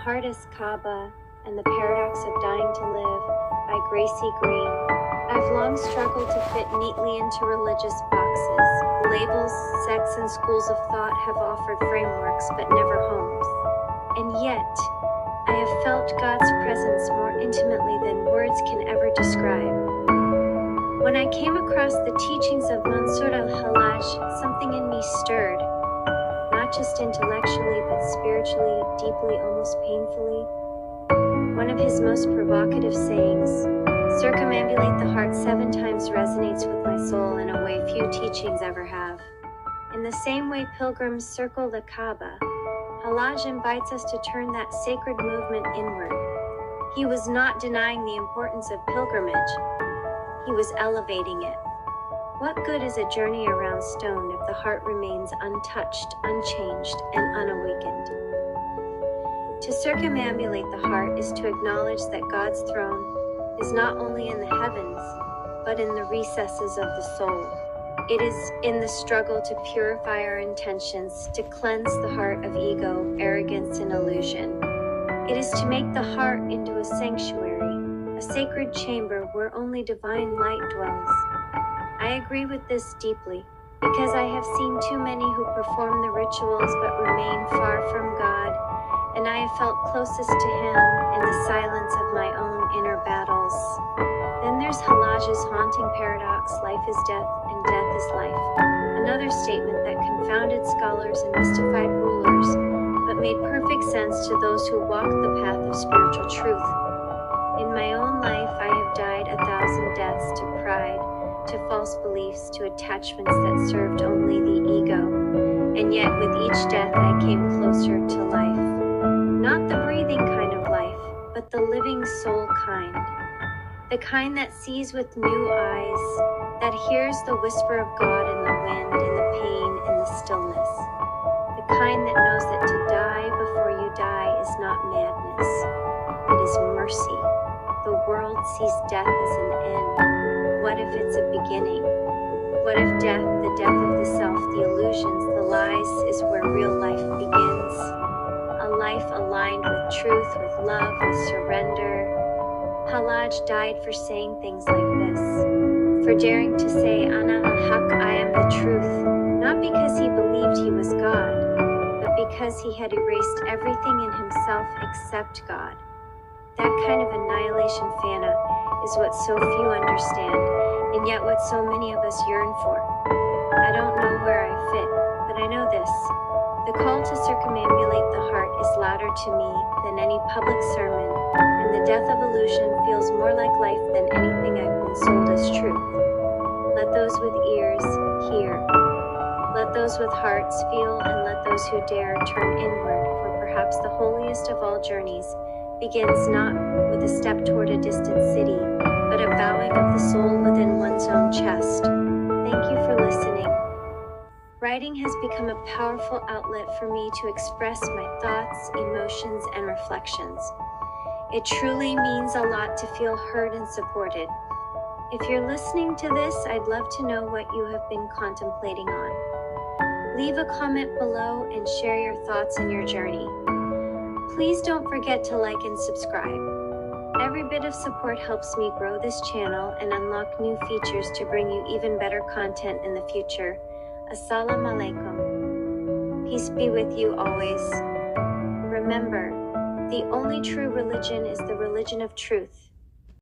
Heart is Kaaba and the Paradox of Dying to Live by Graycie. I've long struggled to fit neatly into religious boxes. Labels, sects, and schools of thought have offered frameworks but never homes. And yet, I have felt God's presence more intimately than words can ever describe. When I came across the teachings of Mansur al-Hallāj, something in me stirred, not just intellectually but spiritually, deeply, almost painfully. One of his most provocative sayings, "Circumambulate the heart 7 times," resonates with my soul in a way few teachings ever have. In the same way pilgrims circle the Kaaba, Hallāj invites us to turn that sacred movement inward. He was not denying the importance of pilgrimage. He was elevating it. What good is a journey around stone if the heart remains untouched, unchanged, and unawakened? To circumambulate the heart is to acknowledge that God's throne is not only in the heavens, but in the recesses of the soul. It is in the struggle to purify our intentions, to cleanse the heart of ego, arrogance, and illusion. It is to make the heart into a sanctuary, a sacred chamber where only divine light dwells. I agree with this deeply, because I have seen too many who perform the rituals but remain far from God, and I have felt closest to Him in the silence of my own inner battles. Then there's Hallāj's haunting paradox, life is death and death is life. Another statement that confounded scholars and mystified rulers, but made perfect sense to those who walk the path of spiritual truth. In my own life, I have died 1,000 deaths to pride, to false beliefs, to attachments that served only the ego. And yet with each death I came closer to life. Not the breathing kind of life, but the living soul kind. The kind that sees with new eyes, that hears the whisper of God in the wind, in the pain, in the stillness. The kind that knows that to die before you die is not madness, it is mercy. The world sees death as an end. What if it's a beginning? What if death, the death of the self, the illusions, the lies, is where real life begins? A life aligned with truth, with love, with surrender. Hallāj died for saying things like this, for daring to say, "Ana al-Haq, I am the truth," not because he believed he was God, but because he had erased everything in himself except God. That kind of annihilation fana is what so few understand, and yet what so many of us yearn for. I don't know where I fit, but I know this. The call to circumambulate the heart is louder to me than any public sermon, and the death of illusion feels more like life than anything I've been sold as truth. Let those with ears hear. Let those with hearts feel, and let those who dare turn inward, for perhaps the holiest of all journeys begins not with a step toward a distant city, but a bowing of the soul within one's own chest. Thank you for listening. Writing has become a powerful outlet for me to express my thoughts, emotions, and reflections. It truly means a lot to feel heard and supported. If you're listening to this, I'd love to know what you have been contemplating on. Leave a comment below and share your thoughts and your journey. Please don't forget to like and subscribe. Every bit of support helps me grow this channel and unlock new features to bring you even better content in the future. Assalamu alaikum. Peace be with you always. Remember, the only true religion is the religion of truth.